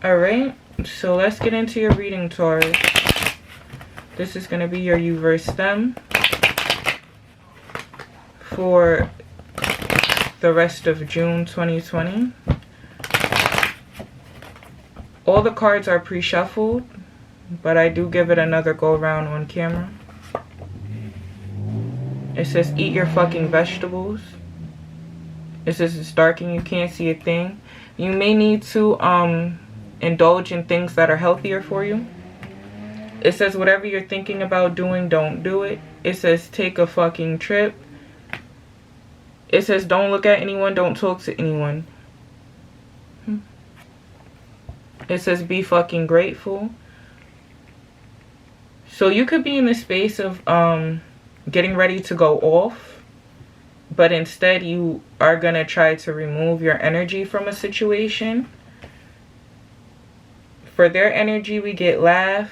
Alright, so let's get into your reading, Taurus. This is going to be your U-verse stem for the rest of June 2020. All the cards are pre-shuffled, but I do give it another go around on camera. It says, eat your fucking vegetables. It says it's dark and you can't see a thing. You may need to indulge in things that are healthier for you. It says whatever you're thinking about doing, don't do it. It says take a fucking trip. It says don't look at anyone, don't talk to anyone. It says be fucking grateful. So you could be in the space of getting ready to go off, but instead you are going to try to remove your energy from a situation. For their energy, we get laugh.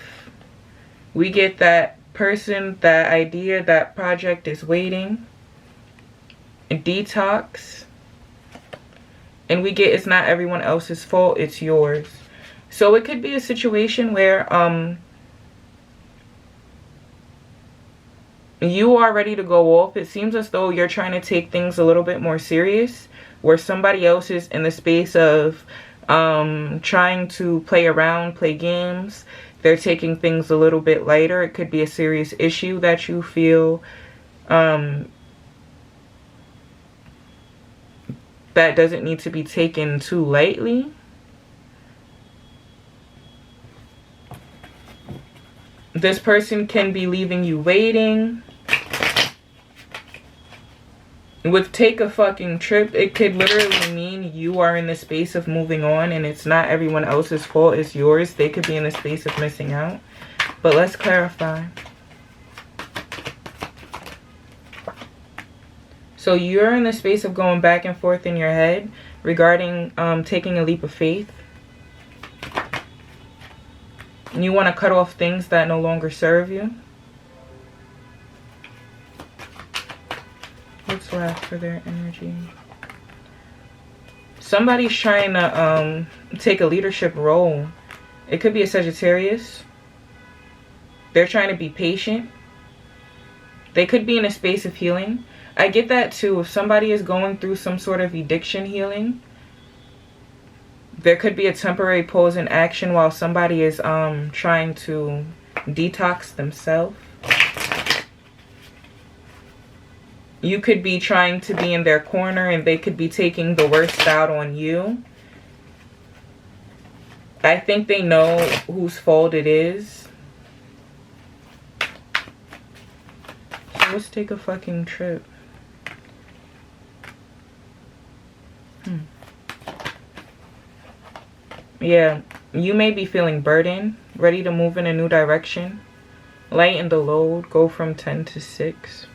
We get that person, that idea, that project is waiting. And detox. And we get it's not everyone else's fault, it's yours. So it could be a situation where you are ready to go off. It seems as though you're trying to take things a little bit more serious, where somebody else is in the space of trying to play around, play games. They're taking things a little bit lighter. It could be a serious issue that you feel that doesn't need to be taken too lightly. This person can be leaving you waiting. With take a fucking trip, it could literally mean you are in the space of moving on and it's not everyone else's fault, it's yours. They could be in the space of missing out. But let's clarify. So you're in the space of going back and forth in your head regarding taking a leap of faith. And you want to cut off things that no longer serve you. What's left for their energy? Somebody's trying to take a leadership role. It could be a Sagittarius. They're trying to be patient. They could be in a space of healing. I get that too. If somebody is going through some sort of addiction healing, there could be a temporary pause in action while somebody is trying to detox themselves. You could be trying to be in their corner and they could be taking the worst out on you. I think they know whose fault it is. So let's take a fucking trip. Yeah, you may be feeling burdened, ready to move in a new direction. Lighten the load, go from 10 to 6.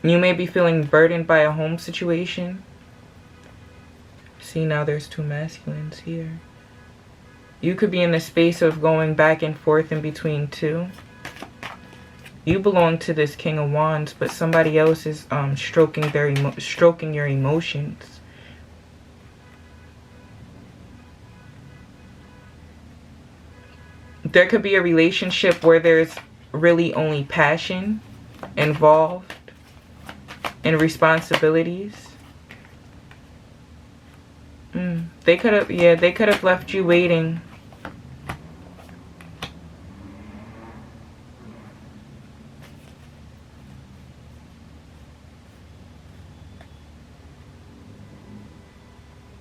You may be feeling burdened by a home situation. See, now there's two masculines here. You could be in the space of going back and forth in between two. You belong to this King of Wands, but somebody else is stroking your emotions. There could be a relationship where there's really only passion involved and responsibilities. They could have left you waiting.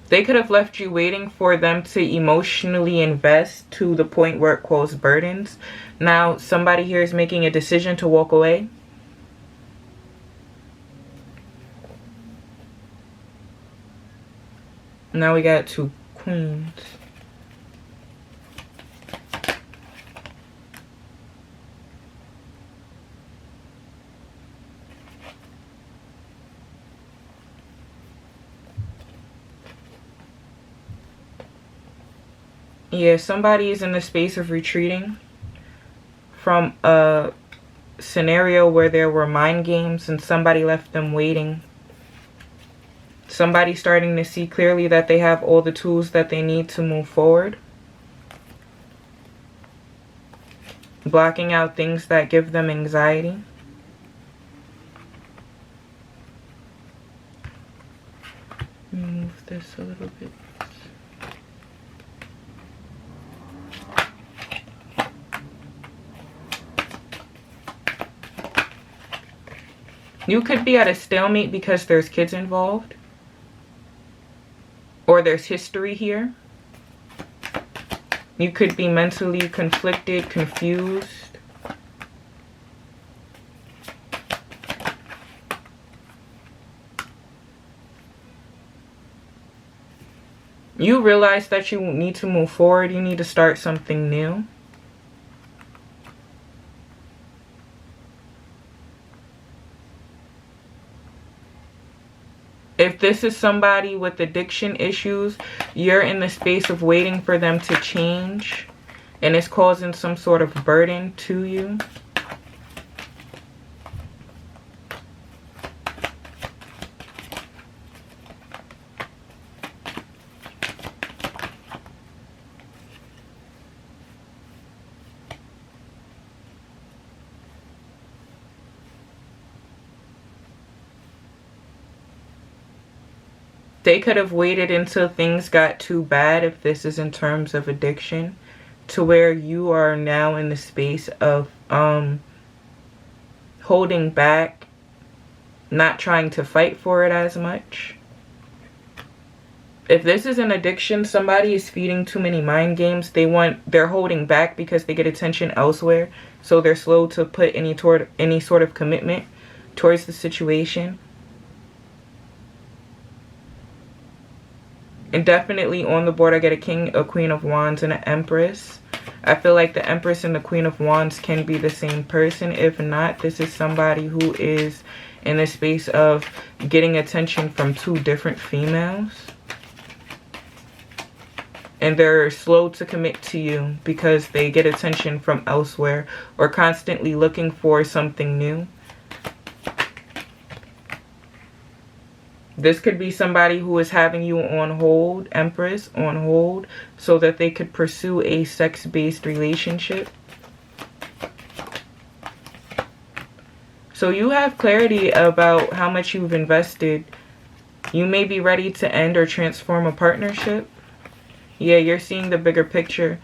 They could have left you waiting for them to emotionally invest to the point where it caused burdens. Now, somebody here is making a decision to walk away. Now we got two queens. Yeah, somebody is in the space of retreating from a scenario where there were mind games and somebody left them waiting. Somebody starting to see clearly that they have all the tools that they need to move forward. Blocking out things that give them anxiety. Move this a little bit. You could be at a stalemate because there's kids involved. Or there's history here. You could be mentally conflicted, confused. You realize that you need to move forward. You need to start something new. If this is somebody with addiction issues, you're in the space of waiting for them to change, and it's causing some sort of burden to you. They could have waited until things got too bad, if this is in terms of addiction, to where you are now in the space of holding back, not trying to fight for it as much. If this is an addiction, somebody is feeding too many mind games. They're holding back because they get attention elsewhere, so they're slow to put any sort of commitment towards the situation. And definitely on the board, I get a King, a Queen of Wands, and an Empress. I feel like the Empress and the Queen of Wands can be the same person. If not, this is somebody who is in the space of getting attention from two different females. And they're slow to commit to you because they get attention from elsewhere or constantly looking for something new. This could be somebody who is having you on hold, Empress, on hold, so that they could pursue a sex-based relationship. So you have clarity about how much you've invested. You may be ready to end or transform a partnership. Yeah, you're seeing the bigger picture.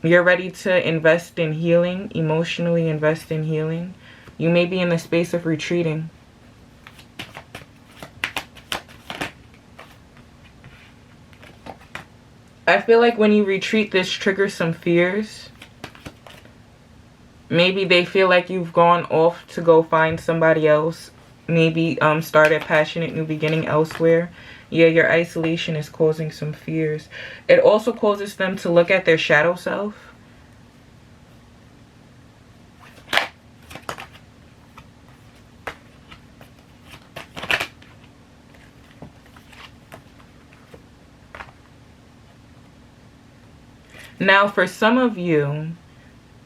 You're ready to invest in healing, emotionally invest in healing. You may be in the space of retreating. I feel like when you retreat, this triggers some fears. Maybe they feel like you've gone off to go find somebody else. Maybe start a passionate new beginning elsewhere. Yeah, your isolation is causing some fears. It also causes them to look at their shadow self. Now, for some of you,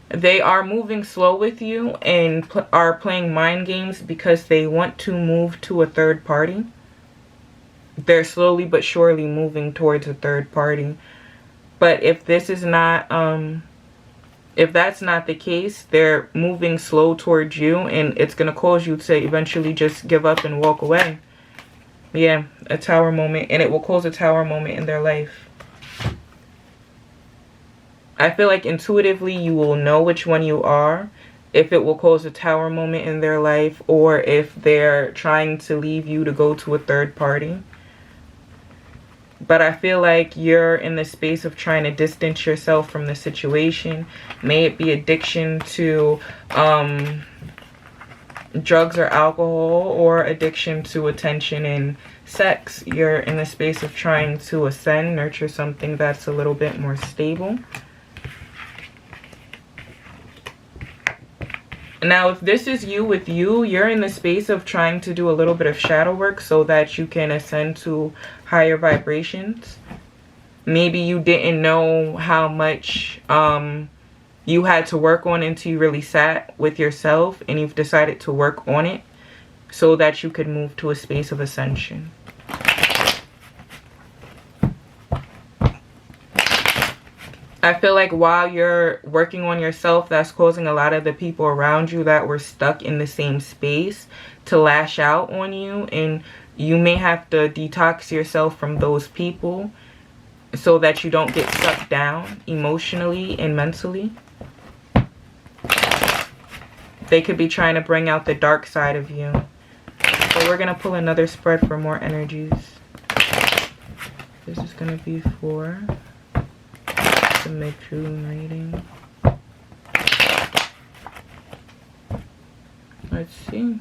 they are moving slow with you and are playing mind games because they want to move to a third party. They're slowly but surely moving towards a third party. But if this is not, if that's not the case, they're moving slow towards you, and it's going to cause you to eventually just give up and walk away. Yeah, a tower moment, and it will cause a tower moment in their life. I feel like intuitively you will know which one you are, if it will cause a tower moment in their life or if they're trying to leave you to go to a third party. But I feel like you're in the space of trying to distance yourself from the situation. May it be addiction to drugs or alcohol, or addiction to attention and sex. You're in the space of trying to ascend, nurture something that's a little bit more stable. Now, if this is you with you, you're in the space of trying to do a little bit of shadow work so that you can ascend to higher vibrations. Maybe you didn't know how much you had to work on until you really sat with yourself and you've decided to work on it. so that you could move to a space of ascension. I feel like while you're working on yourself, that's causing a lot of the people around you that were stuck in the same space to lash out on you. And you may have to detox yourself from those people so that you don't get sucked down emotionally and mentally. They could be trying to bring out the dark side of you. So we're going to pull another spread for more energies. This is going to be for the mid-June reading. Let's see.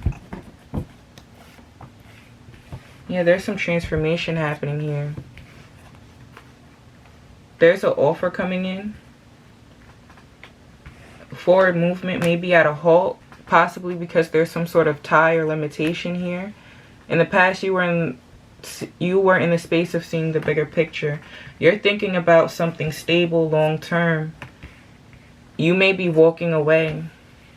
Yeah, there's some transformation happening here. There's an offer coming in. Forward movement may be at a halt, possibly because there's some sort of tie or limitation here. In the past, you were in the space of seeing the bigger picture. You're thinking about something stable long term. You may be walking away.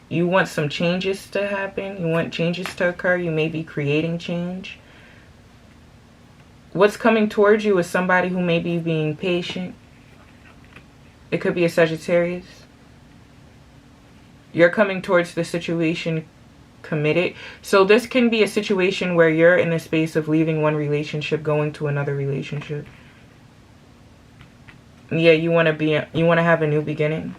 You want some changes to happen. You want changes to occur. You may be creating change. What's coming towards you is somebody who may be being patient. It could be a Sagittarius. You're coming towards the situation committed. So this can be a situation where you're in the space of leaving one relationship, going to another relationship. Yeah, you want to have a new beginning.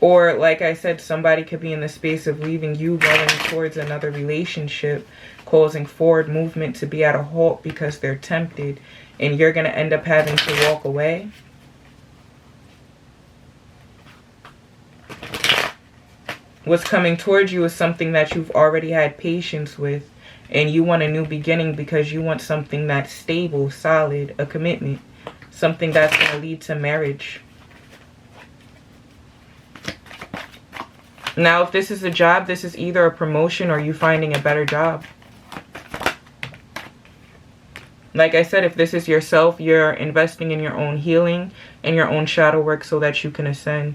Or like I said, somebody could be in the space of leaving you, going towards another relationship, causing forward movement to be at a halt because they're tempted, and you're going to end up having to walk away. What's coming towards you is something that you've already had patience with, and you want a new beginning because you want something that's stable, solid, a commitment, something that's going to lead to marriage. Now, if this is a job, this is either a promotion or you finding a better job. Like I said, if this is yourself, you're investing in your own healing and your own shadow work so that you can ascend.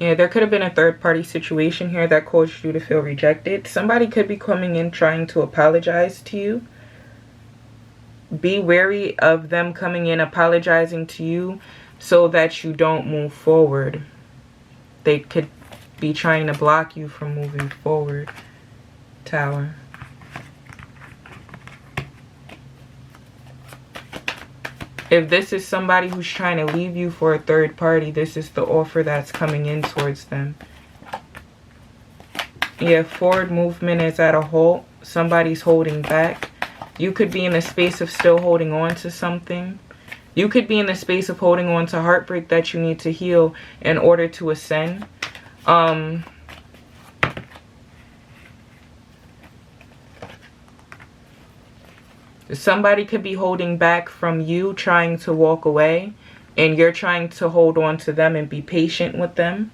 Yeah, there could have been a third-party situation here that caused you to feel rejected. Somebody could be coming in trying to apologize to you. Be wary of them coming in apologizing to you so that you don't move forward. They could be trying to block you from moving forward. Tower. If this is somebody who's trying to leave you for a third party, this is the offer that's coming in towards them. Yeah, forward movement is at a halt. Somebody's holding back. You could be in the space of still holding on to something. You could be in the space of holding on to heartbreak that you need to heal in order to ascend. Somebody could be holding back from you, trying to walk away, and you're trying to hold on to them and be patient with them.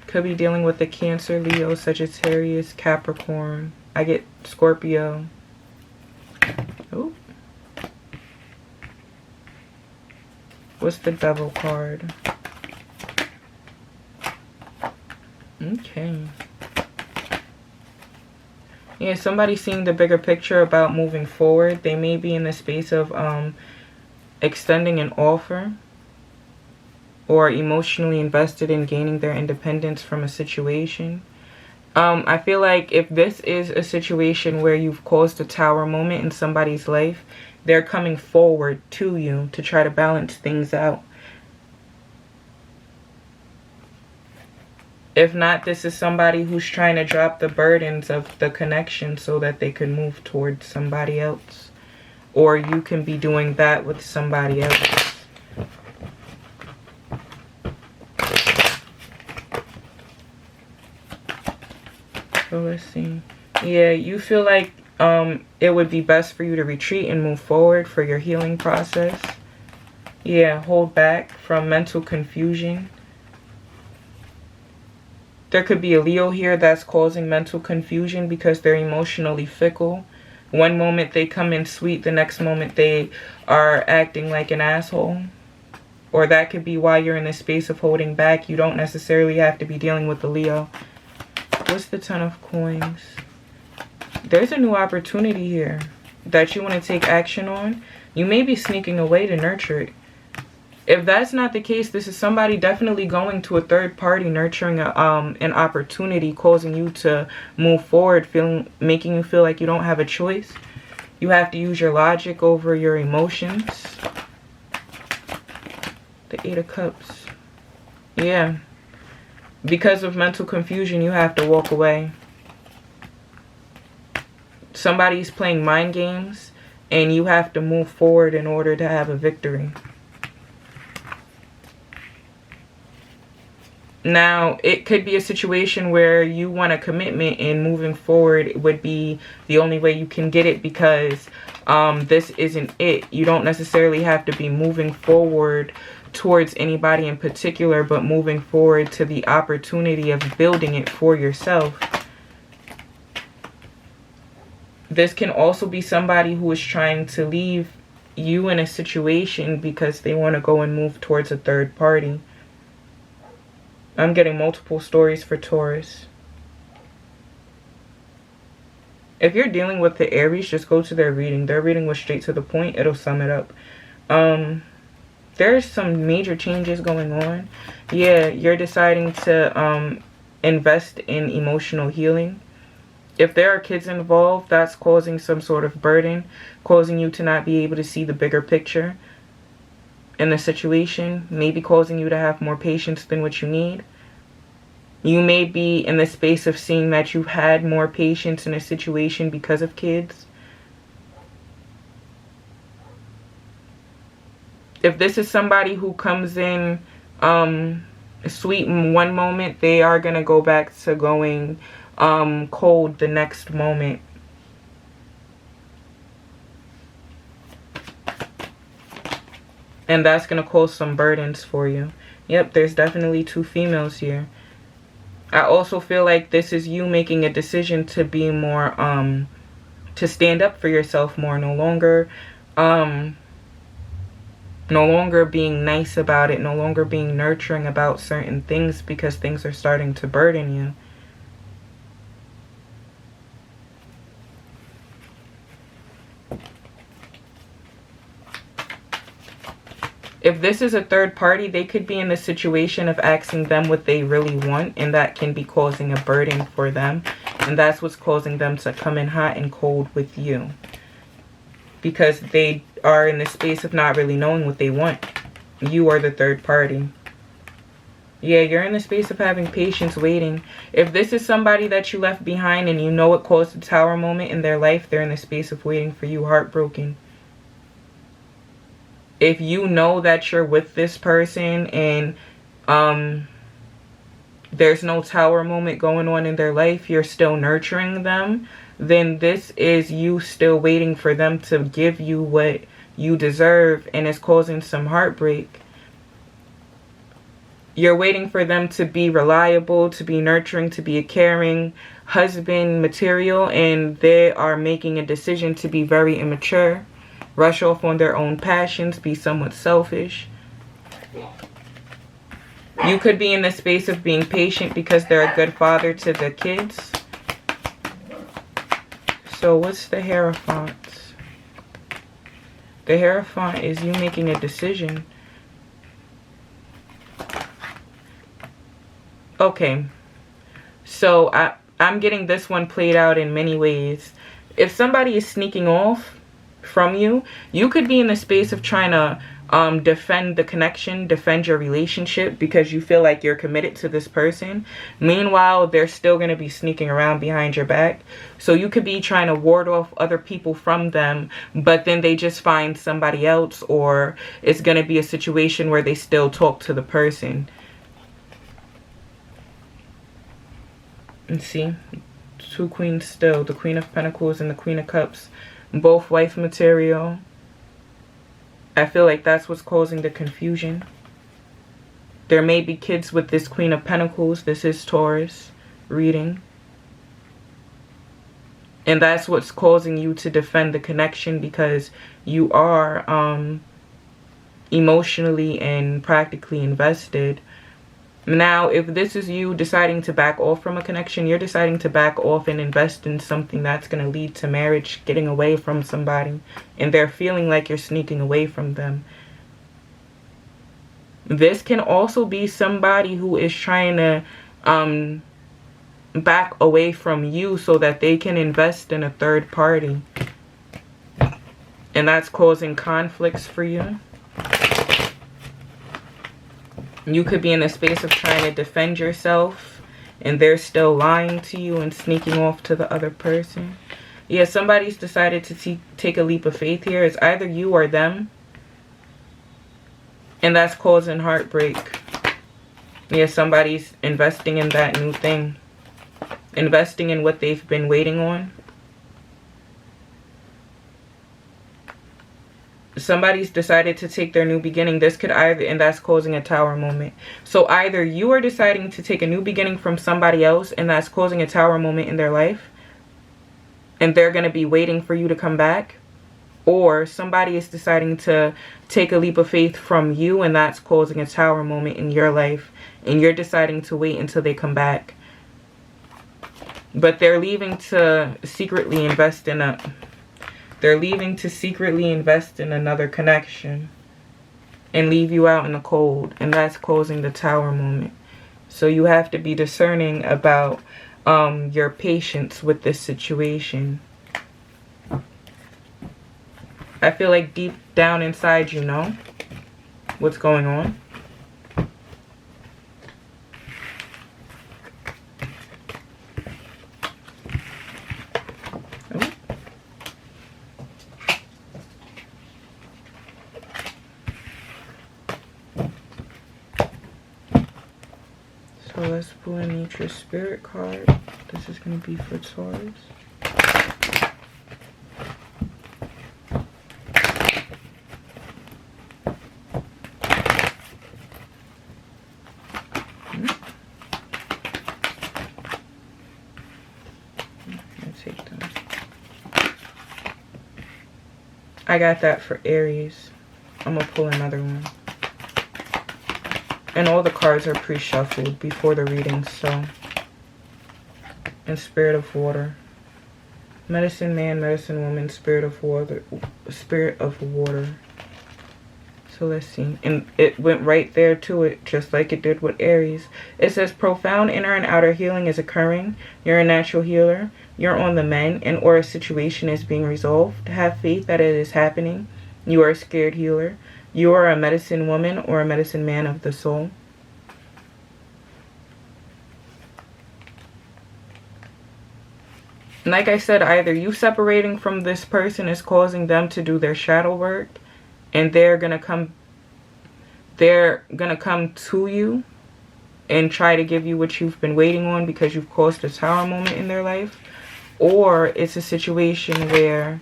Could be dealing with the Cancer, Leo, Sagittarius, Capricorn. I get Scorpio. Oh. What's the Devil card? Okay. Yeah, somebody seeing the bigger picture about moving forward. They may be in the space of extending an offer or emotionally invested in gaining their independence from a situation. I feel like if this is a situation where you've caused a tower moment in somebody's life, they're coming forward to you to try to balance things out. If not, this is somebody who's trying to drop the burdens of the connection so that they can move towards somebody else. Or you can be doing that with somebody else. So let's see. Yeah, you feel like it would be best for you to retreat and move forward for your healing process. Yeah, hold back from mental confusion. There could be a Leo here that's causing mental confusion because they're emotionally fickle. One moment they come in sweet, the next moment they are acting like an asshole. Or that could be why you're in this space of holding back. You don't necessarily have to be dealing with the Leo. What's the Ten of Coins? There's a new opportunity here that you want to take action on. You may be sneaking away to nurture it. If that's not the case, this is somebody definitely going to a third party, nurturing an opportunity, causing you to move forward, making you feel like you don't have a choice. You have to use your logic over your emotions. The Eight of Cups. Yeah. Because of mental confusion, you have to walk away. Somebody's playing mind games, and you have to move forward in order to have a victory. Now, it could be a situation where you want a commitment, and moving forward would be the only way you can get it, because this isn't it. You don't necessarily have to be moving forward towards anybody in particular, but moving forward to the opportunity of building it for yourself. This can also be somebody who is trying to leave you in a situation because they want to go and move towards a third party. I'm getting multiple stories for Taurus. If you're dealing with the Aries, just go to their reading. Their reading was straight to the point. It'll sum it up. There's some major changes going on. Yeah, you're deciding to invest in emotional healing. If there are kids involved, that's causing some sort of burden, causing you to not be able to see the bigger picture in the situation, maybe causing you to have more patience than what you need. You may be in the space of seeing that you've had more patience in a situation because of kids. If this is somebody who comes in sweet in one moment, they are going to go back to going cold the next moment. And that's going to cause some burdens for you. Yep, there's definitely two females here. I also feel like this is you making a decision to be more, to stand up for yourself more. No longer being nice about it. No longer being nurturing about certain things because things are starting to burden you. If this is a third party, they could be in the situation of asking them what they really want, and that can be causing a burden for them. And that's what's causing them to come in hot and cold with you. Because they are in the space of not really knowing what they want. You are the third party. Yeah, you're in the space of having patience, waiting. If this is somebody that you left behind and you know it caused a tower moment in their life, they're in the space of waiting for you, heartbroken. If you know that you're with this person and there's no tower moment going on in their life, you're still nurturing them, then this is you still waiting for them to give you what you deserve, and it's causing some heartbreak. You're waiting for them to be reliable, to be nurturing, to be a caring husband material, and they are making a decision to be very immature. Rush off on their own passions, be somewhat selfish. You could be in the space of being patient because they're a good father to the kids. So what's the Hierophant? The Hierophant is you making a decision. Okay. So I'm getting this one played out in many ways. If somebody is sneaking off from you, you could be in the space of trying to defend the connection, defend your relationship because you feel like you're committed to this person. Meanwhile, they're still going to be sneaking around behind your back. So you could be trying to ward off other people from them, but then they just find somebody else, or it's going to be a situation where they still talk to the person. And see, two queens still. The Queen of Pentacles and the Queen of Cups. Both wife material. I feel like that's what's causing the confusion. There may be kids with this Queen of Pentacles. This is Taurus reading. And that's what's causing you to defend the connection, because you are emotionally and practically invested. Now, if this is you deciding to back off from a connection, you're deciding to back off and invest in something that's going to lead to marriage, getting away from somebody, and they're feeling like you're sneaking away from them. This can also be somebody who is trying to back away from you so that they can invest in a third party. And that's causing conflicts for you. You could be in a space of trying to defend yourself, and they're still lying to you and sneaking off to the other person. Yeah, somebody's decided to take a leap of faith here. It's either you or them. And that's causing heartbreak. Yeah, somebody's investing in that new thing. Investing in what they've been waiting on. Somebody's decided to take their new beginning. This could either, and that's causing a Tower moment. So either you are deciding to take a new beginning from somebody else, and that's causing a Tower moment in their life, and they're going to be waiting for you to come back. Or somebody is deciding to take a leap of faith from you, and that's causing a Tower moment in your life, and you're deciding to wait until they come back. But they're leaving to secretly invest in another connection and leave you out in the cold, and that's causing the Tower moment. So you have to be discerning about your patience with this situation. I feel like deep down inside you know what's going on. So let's pull in each spirit card. This is going to be for Taurus. I got that for Aries. I'm going to pull another one. And all the cards are pre-shuffled before the reading, so. And Spirit of Water. Medicine Man, Medicine Woman, Spirit of Water. Spirit of Water. So let's see. And it went right there to it, just like it did with Aries. It says, profound inner and outer healing is occurring. You're a natural healer. You're on the mend, and or a situation is being resolved. Have faith that it is happening. You are a scared healer. You are a medicine woman or a medicine man of the soul. Like I said, either you separating from this person is causing them to do their shadow work, and they're gonna come to you and try to give you what you've been waiting on because you've caused a Tower moment in their life. Or it's a situation where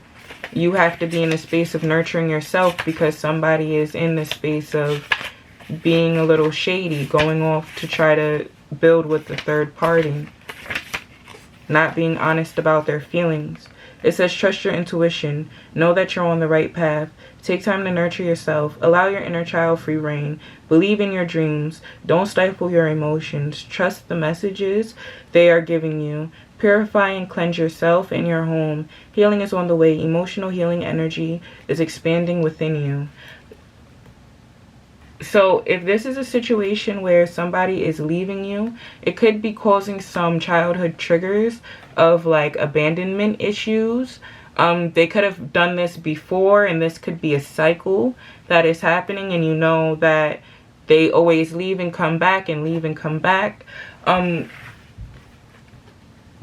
you have to be in a space of nurturing yourself because somebody is in the space of being a little shady, going off to try to build with the third party, not being honest about their feelings. It says, trust your intuition. Know that you're on the right path. Take time to nurture yourself. Allow your inner child free reign. Believe in your dreams. Don't stifle your emotions. Trust the messages they are giving you. Purify and cleanse yourself and your home. Healing is on the way. Emotional healing energy is expanding within you. So if this is a situation where somebody is leaving you, it could be causing some childhood triggers of like abandonment issues. They could have done this before, and this could be a cycle that is happening, and you know that they always leave and come back and leave and come back.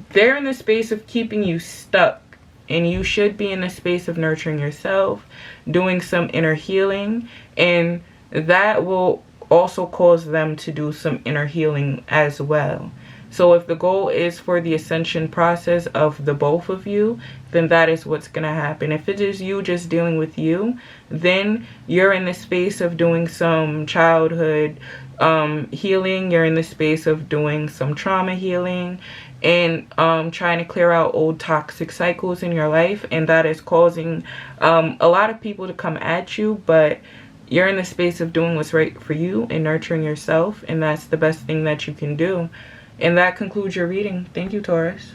They're in the space of keeping you stuck, and you should be in the space of nurturing yourself, doing some inner healing, and that will also cause them to do some inner healing as well. So if the goal is for the ascension process of the both of you, then that is what's going to happen. If it is you just dealing with you, then you're in the space of doing some childhood healing. You're in the space of doing some trauma healing and trying to clear out old toxic cycles in your life. And that is causing a lot of people to come at you, but you're in the space of doing what's right for you and nurturing yourself. And that's the best thing that you can do. And that concludes your reading. Thank you, Taurus.